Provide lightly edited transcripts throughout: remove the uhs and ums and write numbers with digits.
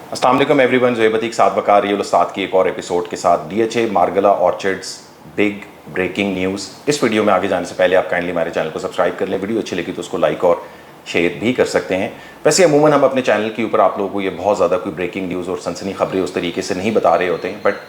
अस्सलाम वालेकुम एवरीवन, ज़ोहेब अतीक साथ बकार रही उस्ताद की एक और एपिसोड के साथ DHA Margalla orchids big breaking news. इस वीडियो में आगे जाने से पहले आप काइंडली हमारे चैनल को सब्सक्राइब कर लें। वीडियो अच्छी लगी तो उसको लाइक और शेयर भी कर सकते हैं। वैसे अमूमन हम अपने चैनल के ऊपर आप लोगों को ये बहुत ज़्यादा कोई ब्रेकिंग न्यूज़ और सनसनी खबरें उस तरीके से नहीं बता रहे होते हैं, बट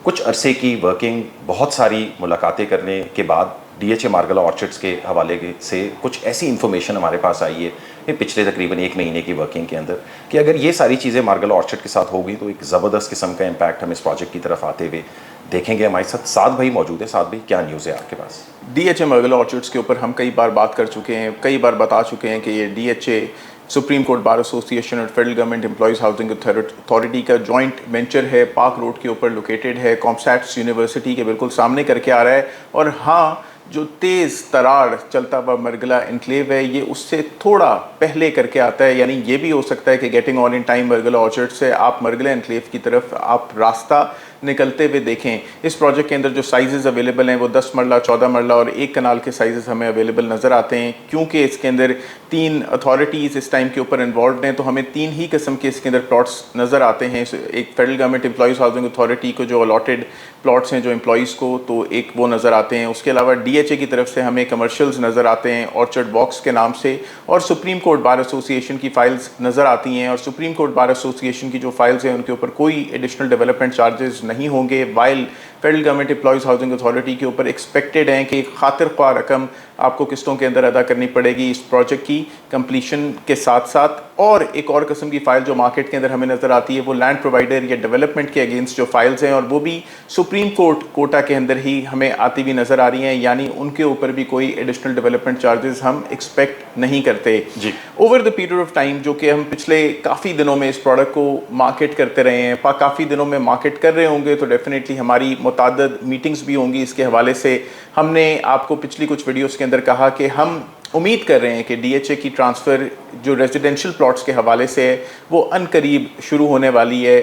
कुछ अरसे की वर्किंग, बहुत सारी मुलाकातें करने के बाद डीएचए मारगला ऑर्चिड्स के हवाले से कुछ ऐसी इन्फॉर्मेशन हमारे पास आई है कि पिछले तकरीबन एक महीने की वर्किंग के अंदर कि अगर ये सारी चीज़ें मारगला ऑर्चिड के साथ होगी तो एक ज़बरदस्त किस्म का इम्पैक्ट हम इस प्रोजेक्ट की तरफ आते हुए देखेंगे। हमारे साथ साद भाई मौजूद है। साद भाई, क्या न्यूज़ है आपके पास? डीएचए मारगला ऑर्चिड्स के ऊपर हम कई बार बात कर चुके हैं, कई बार बता चुके हैं कि ये DHA supreme court bar association और federal government employees housing authority का जॉइंट वेंचर है, पार्क रोड के ऊपर लोकेटेड है, कॉमसैट्स यूनिवर्सिटी के बिल्कुल सामने करके आ रहा है। और हाँ, जो तेज़ तरार चलता हुआ मारगला एनक्लेव है ये उससे थोड़ा पहले करके आता है, यानी ये भी हो सकता है कि getting on in time Margalla orchid से आप मारगला एनक्लेव की तरफ आप रास्ता निकलते हुए देखें। इस प्रोजेक्ट के अंदर जो साइजेस अवेलेबल हैं वो 10 मरला, 14 मरला और 1 कनाल के साइजेस हमें अवेलेबल नज़र आते हैं। क्योंकि इसके अंदर 3 अथॉरिटीज़ इस टाइम के ऊपर इन्वॉल्व हैं तो हमें 3 ही किस्म के इसके अंदर प्लॉट्स नज़र आते हैं। एक federal government employees housing authority को जो अलॉटेड प्लॉट्स हैं जो एम्प्लॉयज़ को, तो एक वो नज़र आते हैं। उसके अलावा डीएचए की तरफ से हमें कमर्शियल्स नज़र आते हैं ऑर्चर्ड बॉक्स के नाम से, और सुप्रीम कोर्ट बार एसोसिएशन की फ़ाइल्स नज़र आती हैं। और सुप्रीम कोर्ट बार एसोसिएशन की जो फाइल्स हैं उनके ऊपर कोई एडिशनल डेवलपमेंट चार्जेस नहीं होंगे, while federal government employees housing authority के ऊपर एक्सपेक्टेड हैं कि खातिर ख्वाह रकम आपको किस्तों के अंदर अदा करनी पड़ेगी इस प्रोजेक्ट की कंप्लीशन के साथ साथ। और एक और किस्म की फ़ाइल जो मार्केट के अंदर हमें नज़र आती है वो लैंड प्रोवाइडर या डेवलपमेंट के अगेंस्ट जो फाइल्स हैं, और वो भी सुप्रीम कोर्ट कोटा के अंदर ही हमें आती हुई नज़र आ रही हैं, यानी उनके ऊपर भी कोई एडिशनल डेवलपमेंट चार्जेस हम एक्सपेक्ट नहीं करते जी। Over the period of time जो कि हम पिछले काफ़ी दिनों में इस प्रोडक्ट को मार्केट करते रहे हैं, काफ़ी दिनों में मार्केट कर रहे होंगे, तो डेफिनेटली हमारी मुताद्दद मीटिंग्स भी होंगी इसके हवाले से। हमने आपको पिछली कुछ वीडियोस के अंदर कहा कि हम उम्मीद कर रहे हैं कि डीएचए की ट्रांसफ़र जो रेजिडेंशियल प्लॉट्स के हवाले से है वो अनकरीब शुरू होने वाली है।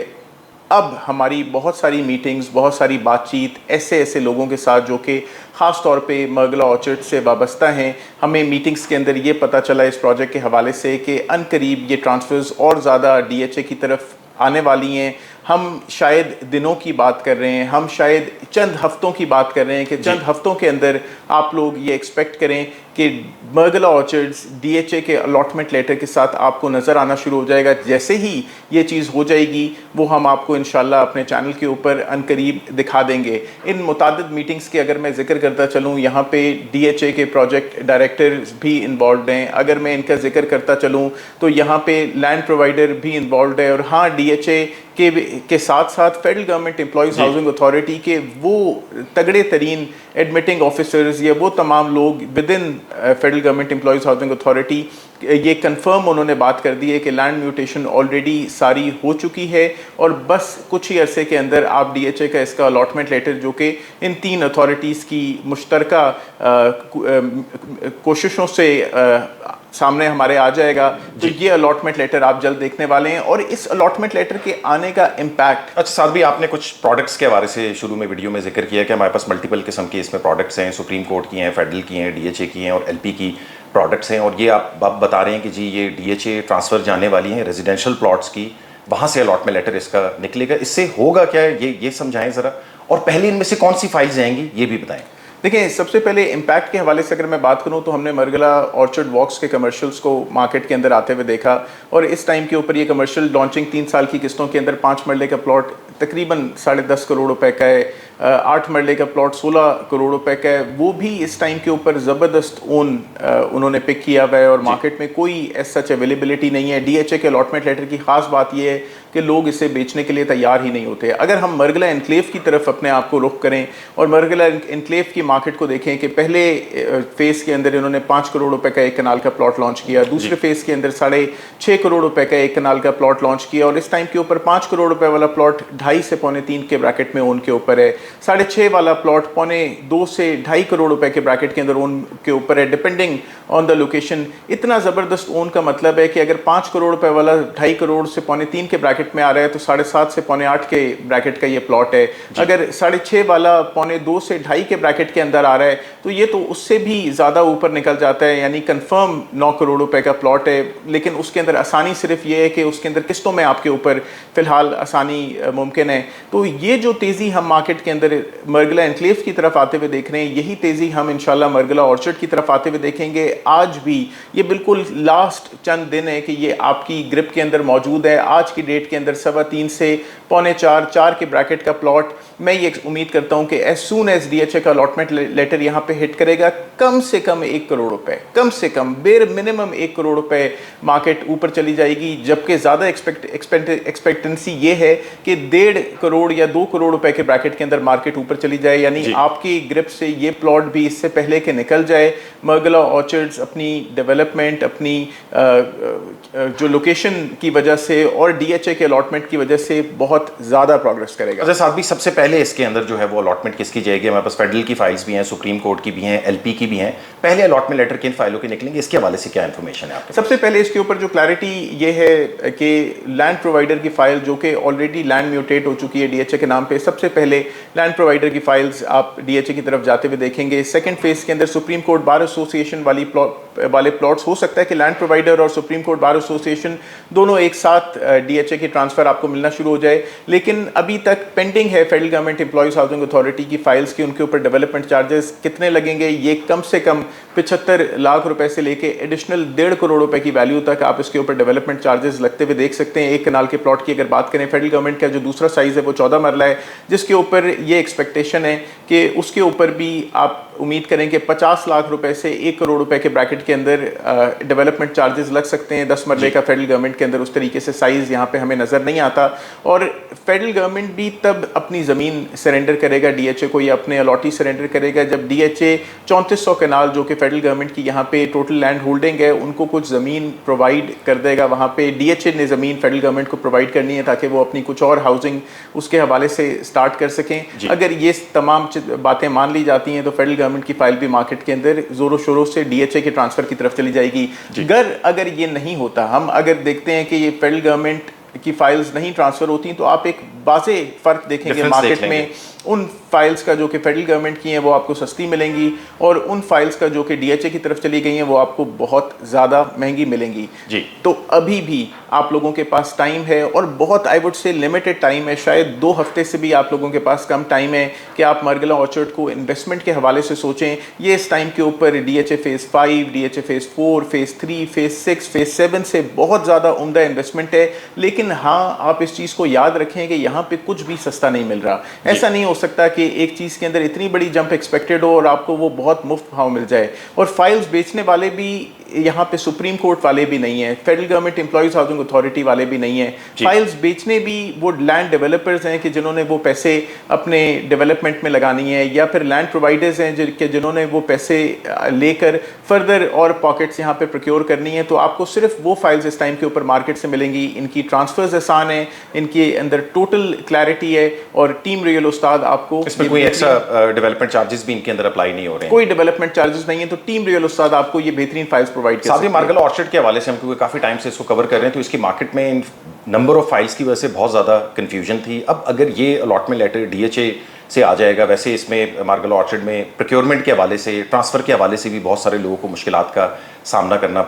अब हमारी बहुत सारी मीटिंग्स, बहुत सारी बातचीत ऐसे लोगों के साथ जो कि ख़ास तौर पे मारगला ऑर्चिड से वाबस्ता हैं, हमें मीटिंग्स के अंदर ये पता चला इस प्रोजेक्ट के हवाले से कि अनकरीब ये ट्रांसफ़र्स और ज़्यादा डीएचए की तरफ आने वाली हैं। हम शायद दिनों की बात कर रहे हैं, हम शायद चंद हफ्तों की बात कर रहे हैं कि चंद हफ्तों के अंदर आप लोग ये एक्सपेक्ट करें कि मारगला ऑर्चिड्स डीएचए के अलॉटमेंट लेटर के साथ आपको नज़र आना शुरू हो जाएगा। जैसे ही ये चीज़ हो जाएगी वो हम आपको इंशाल्लाह अपने चैनल के ऊपर अनकरीब दिखा देंगे। इन मुतादिद मीटिंग्स के अगर मैं जिक्र करता चलूँ, यहाँ पे डीएचए के प्रोजेक्ट डायरेक्टर्स भी इन्वॉल्व हैं। अगर मैं इनका जिक्र करता चलूँ तो यहाँ पे लैंड प्रोवाइडर भी इन्वॉल्व है, और हाँ, डीएचए के साथ साथ federal government employees housing authority के वो तगड़े तरीन एडमिटिंग ऑफिसर्स या वो तमाम लोग with in federal government employees housing authority ये कंफर्म उन्होंने बात कर दी है कि लैंड म्यूटेशन ऑलरेडी सारी हो चुकी है, और बस कुछ ही अरसे के अंदर आप डीएचए का इसका अलॉटमेंट लेटर जो कि इन 3 अथॉरिटीज़ की मुश्तरका कोशिशों से सामने हमारे आ जाएगा। तो ये अलॉटमेंट लेटर आप जल्द देखने वाले हैं, और इस अलॉटमेंट लेटर के आने का इम्पैक्ट। अच्छा साथ भी आपने कुछ प्रोडक्ट्स के हवाले से शुरू में वीडियो में जिक्र किया कि हमारे पास मल्टीपल किस्म के इसमें प्रोडक्ट्स हैं, सुप्रीम कोर्ट की हैं, फेडरल की हैं, डीएचए की हैं और एलपी की प्रोडक्ट्स हैं, और ये आप बता रहे हैं कि जी ये डीएचए ट्रांसफ़र जाने वाली हैं रेजिडेंशियल प्लॉट्स की, वहाँ से अलॉटमेंट लेटर इसका निकलेगा। इससे होगा क्या ये समझाएं ज़रा, और पहले इनमें से कौन सी फाइल्स आएंगी ये भी बताएं। देखिए, सबसे पहले इम्पैक्ट के हवाले से अगर मैं बात करूं तो हमने मारगला ऑर्चिड वॉक्स के कमर्शियल्स को मार्केट के अंदर आते हुए देखा, और इस टाइम के ऊपर ये कमर्शियल लॉन्चिंग 3 साल की किस्तों के अंदर 5 मरले का प्लॉट तकरीबन 10.5 करोड़ रुपए का है, 8 मरले का प्लॉट 16 करोड़ रुपए का है। वो भी इस टाइम के ऊपर ज़बरदस्त ओन उन्होंने पिक किया हुआ है, और मार्केट में कोई एज सच अवेलेबिलिटी नहीं है। डीएचए के अलॉटमेंट लेटर की ख़ास बात यह है कि लोग इसे बेचने के लिए तैयार ही नहीं होते। अगर हम मारगला एनक्लेव की तरफ अपने आप को रुख करें और मारगला एनक्लेव की मार्केट को देखें कि पहले फेज़ के अंदर इन्होंने 5 करोड़ रुपए का 1 कनाल का प्लॉट लॉन्च किया, दूसरे फेज़ के अंदर 6.5 करोड़ रुपए का 1 कनाल का प्लॉट लॉन्च किया, और इस टाइम के ऊपर 5 करोड़ रुपए वाला प्लॉट 2.5 से पौने 3 के ब्रैकेट में ओन के ऊपर है, 6.5 वाला प्लॉट पौने 2 से 2.5 करोड़ रुपए के ब्रैकेट के अंदर ओन के ऊपर है, डिपेंडिंग ऑन द लोकेशन। इतना ज़बरदस्त ओन का मतलब है कि अगर 5 करोड़ रुपए वाला 2.5 करोड़ से पौने 3 के ब्रैकेट ब्रैकेट में आ रहा है तो 7.5 से 7.25 के ब्रैकेट का ये प्लॉट है। अगर 6.5 वाला 2.25 से 2.5 के ब्रैकेट के अंदर आ रहा है तो ये तो उससे भी ज़्यादा ऊपर निकल जाता है, यानी कंफर्म 9 करोड़ रुपए का प्लॉट है। लेकिन उसके अंदर आसानी सिर्फ ये है कि उसके अंदर किस्तों में आपके ऊपर फ़िलहाल आसानी मुमकिन है। तो ये जो तेज़ी हम मार्केट के अंदर मरगला एनक्लेव की तरफ आते हुए देख रहे हैं, यही तेज़ी हम इंशाल्लाह मरगला ऑर्चर्ड की तरफ आते हुए देखेंगे। आज भी ये बिल्कुल लास्ट चंद दिन है कि ये आपकी ग्रिप के अंदर मौजूद है। आज की डेट के अंदर 3.25 से 4.25 के ब्रैकेट का प्लॉट, मैं ये उम्मीद करता हूँ कि एज सून एज DHA का अलॉटमेंट लेटर यहाँ पे हिट करेगा, कम से कम 1 करोड़ रुपए, कम से कम बेर मिनिमम 1 करोड़ रुपए मार्केट ऊपर चली जाएगी। जबकि ज़्यादा एक्सपेक्टेंसी ये है कि 1.5 करोड़ या 2 करोड़ रुपए के ब्रैकेट के अंदर मार्केट ऊपर चली जाए, यानी आपकी ग्रिप से ये प्लॉट भी इससे पहले कि निकल जाए। मरगला ऑर्चर्ड्स अपनी डेवलपमेंट, अपनी जो लोकेशन की वजह से और DHA के अलॉटमेंट की वजह से बहुत ज़्यादा प्रोग्रेस करेगा। अच्छा साहब भी, सबसे पहले इसके अंदर जो है वो अलॉटमेंट किसकी जाएगी? हमारे पास फेडरल की फाइल्स भी हैं, सुप्रीम कोर्ट की भी हैं, LP की भी हैं। पहले अलॉटमेंट लेटर किन फाइलों के निकलेंगे, इसके हवाले से क्या इन्फॉर्मेशन है आपके? सबसे पहले इसके ऊपर जो क्लैरिटी ये है कि लैंड प्रोवाइडर की फाइल जो कि ऑलरेडी लैंड म्यूटेट हो चुकी है DHA के नाम पे, सबसे पहले लैंड प्रोवाइडर की फाइल्स आप DHA की तरफ जाते हुए देखेंगे। सेकंड फेज के अंदर सुप्रीम कोर्ट बार एसोसिएशन वाले प्लॉट्स, हो सकता है कि लैंड प्रोवाइडर और सुप्रीम कोर्ट बार एसोसिएशन दोनों एक साथ DHA की ट्रांसफ़र आपको मिलना शुरू हो जाए। लेकिन अभी तक पेंडिंग है federal government employees housing authority की फाइल्स की, उनके ऊपर डेवलपमेंट चार्जेस कितने लगेंगे, ये कम से कम 75 लाख रुपए से लेके एडिशनल 1.5 करोड़ रुपए की वैल्यू तक आप इसके ऊपर डेवलपमेंट चार्जेस लगते हुए देख सकते हैं। एक कनाल के प्लॉट की अगर बात करें, फेडरल गवर्नमेंट का जो दूसरा साइज़ है वो 14 मरला है, जिसके ऊपर ये एक्सपेक्टेशन है कि उसके ऊपर भी आप उम्मीद करें कि 50 लाख रुपए से 1 करोड़ रुपए के ब्रैकेट के अंदर डेवलपमेंट चार्जेस लग सकते हैं। 10 मरले का फेडरल गवर्नमेंट के अंदर उस तरीके से साइज़ यहाँ पे हमें नज़र नहीं आता। और फेडरल गवर्नमेंट भी तब अपनी ज़मीन सरेंडर करेगा DHA को, या अपने अलॉटी सरेंडर करेगा जब DHA 3400 कनाल जो कि फेडरल गवर्नमेंट की यहाँ पे टोटल लैंड होल्डिंग है, उनको कुछ ज़मीन प्रोवाइड कर देगा। वहाँ पे DHA ने ज़मीन फेडरल गवर्नमेंट को प्रोवाइड करनी है ताकि वो अपनी कुछ और हाउसिंग उसके हवाले से स्टार्ट कर सकें। अगर ये तमाम बातें मान ली जाती हैं तो फेडरल गवर्नमेंट की फाइल भी मार्केट के अंदर ज़ोरों शोरों से DHA के ट्रांसफ़र की तरफ चली जाएगी। अगर ये नहीं होता, हम अगर देखते हैं कि ये फेडरल गवर्नमेंट की फाइल्स नहीं ट्रांसफ़र होती तो आप एक वाज़े फ़र्क देखेंगे मार्केट में। उन फाइल्स का जो कि फेडरल गवर्नमेंट की हैं वो आपको सस्ती मिलेंगी, और उन फाइल्स का जो कि DHA की तरफ चली गई हैं वो आपको बहुत ज़्यादा महंगी मिलेंगी। तो अभी भी आप लोगों के पास टाइम है, और बहुत I would say limited time है, शायद 2 हफ्ते से भी आप लोगों के पास कम टाइम है कि आप मरगला ऑर्चर्ड को इन्वेस्टमेंट के हवाले से सोचें। ये इस टाइम के ऊपर DHA phase 5, DHA phase 4, phase 3, phase 6, phase 7 से बहुत ज़्यादा उम्दा इन्वेस्टमेंट है। लेकिन हाँ, आप इस चीज़ को याद रखें कि यहाँ पे कुछ भी सस्ता नहीं मिल रहा। ऐसा नहीं हो सकता कि एक चीज़ के अंदर इतनी बड़ी जंप एक्सपेक्टेड हो और आपको वो बहुत मुफ्त भाव मिल जाए। और फाइल्स बेचने वाले भी यहाँ पे सुप्रीम कोर्ट वाले भी नहीं है, federal government employees housing authority वाले भी नहीं है। फाइल्स बेचने भी वो लैंड डेवलपर्स हैं कि जिन्होंने वो पैसे अपने डेवलपमेंट में लगानी है, या फिर लैंड प्रोवाइडर्स हैं जिन्होंने वो पैसे लेकर फर्दर और पॉकेट्स यहाँ पे प्रोक्योर करनी है। तो आपको सिर्फ वो फाइल्स इस टाइम के ऊपर मार्केट से मिलेंगी। इनकी ट्रांसफर्स आसान है, इनके अंदर टोटल क्लैरिटी है, और टीम रियल उस्ताद आपको इसमें कोई एक्स्ट्रा डेवलपमेंट चार्जेस भी इनके अंदर अप्लाई नहीं हो रहे हैं। कोई डेवलपमेंट चार्जेस नहीं है, तो टीम रियल उस्ताद आपको ये बेहतरीन फाइल्स प्रोवाइड कर सकते हैं। मार्गला ऑर्चर्ड के हवाले से हम क्योंकि काफ़ी टाइम से इसको कवर कर रहे हैं, तो इसकी मार्केट में नंबर ऑफ फाइल्स की वजह से बहुत ज़्यादा कन्फ्यूजन थी। अब अगर ये अलॉटमेंट लेटर DHA से आ जाएगा, वैसे इसमें मार्गला ऑर्चर्ड में प्रोक्योरमेंट के हवाले से, ट्रांसफ़र के हवाले से भी बहुत सारे लोगों को मुश्किलात का सामना करना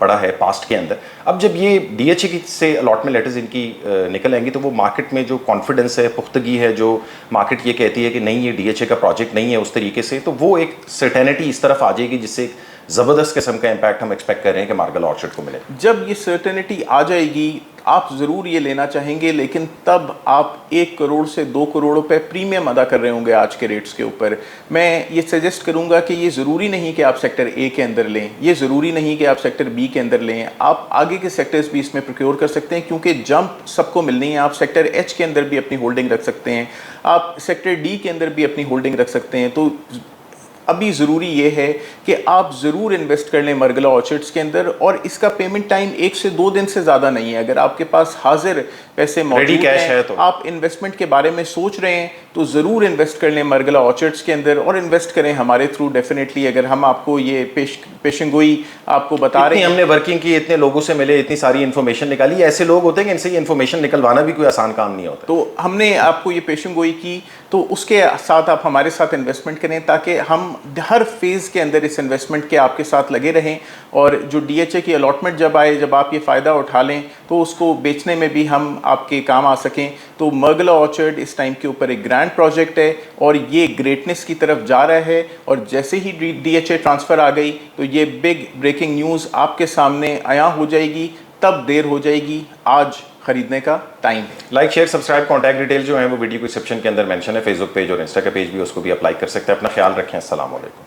पड़ा है पास्ट के अंदर। अब जब ये DHA की से अलॉटमेंट लेटर्स इनकी निकल आएंगी तो वो मार्केट में जो कॉन्फिडेंस है, पुख्तगी है, जो मार्केट ये कहती है कि नहीं ये DHA का प्रोजेक्ट नहीं है उस तरीके से, तो वो एक सर्टेनिटी इस तरफ आ जाएगी जिससे ज़बरदस्त किस्म का इम्पैक्ट हम एक्सपेक्ट कर रहे हैं कि मार्गला ऑर्चर्ड को मिले। जब ये सर्टेनिटी आ जाएगी आप ज़रूर ये लेना चाहेंगे, लेकिन तब आप 1 करोड़ से 2 करोड़ रुपए प्रीमियम अदा कर रहे होंगे आज के रेट्स के ऊपर। मैं ये सजेस्ट करूंगा कि ये ज़रूरी नहीं कि आप सेक्टर A के अंदर लें, ये ज़रूरी नहीं कि आप सेक्टर B के अंदर लें, आप आगे के सेक्टर्स भी इसमें प्रोक्योर कर सकते हैं, क्योंकि जंप सबको मिलनी है। आप सेक्टर H के अंदर भी अपनी होल्डिंग रख सकते हैं, आप सेक्टर D के अंदर भी अपनी होल्डिंग रख सकते हैं। तो अभी ज़रूरी ये है कि आप ज़रूर इन्वेस्ट कर लें मरगला ऑर्चर्ड्स के अंदर, और इसका पेमेंट टाइम 1 से 2 दिन से ज़्यादा नहीं है। अगर आपके पास हाजिर पैसे मौजूद cash हैं, है तो। आप इन्वेस्टमेंट के बारे में सोच रहे हैं तो ज़रूर इन्वेस्ट कर लें मरगला ऑर्चर्ड्स के अंदर, और इन्वेस्ट करें हमारे थ्रू डेफिनेटली। अगर हम आपको ये पेशेंगोई आपको बता रहे इतनी हैं, हमने वर्किंग की, इतने लोगों से मिले, इतनी सारी इन्फॉर्मेशन निकाली, ऐसे लोग होते हैं कि इनसे ये इन्फॉर्मेशन निकलवाना भी कोई आसान काम नहीं होता। तो हमने आपको ये पेशेंगोई की, तो उसके साथ आप हमारे साथ इन्वेस्टमेंट करें ताकि हम हर फेज़ के अंदर इस इन्वेस्टमेंट के आपके साथ लगे रहें, और जो DHA की अलॉटमेंट जब आए, जब आप ये फ़ायदा उठा लें तो उसको बेचने में भी हम आपके काम आ सकें। तो मरगला ऑर्चर्ड इस टाइम के ऊपर एक ग्रैंड प्रोजेक्ट है और ये ग्रेटनेस की तरफ जा रहा है, और जैसे ही DHA ट्रांसफ़र आ गई तो ये बिग ब्रेकिंग न्यूज़ आपके सामने आया हो जाएगी, तब देर हो जाएगी, आज खरीदने का टाइम है। Like, share, subscribe, contact detail जो है वो वीडियो डिस्क्रिप्शन के अंदर मेंशन है। फेसबुक पेज और इंस्टा का पेज भी, उसको भी आप लाइक कर सकते हैं। अपना ख्याल रखें। अस्सलाम वालेकुम।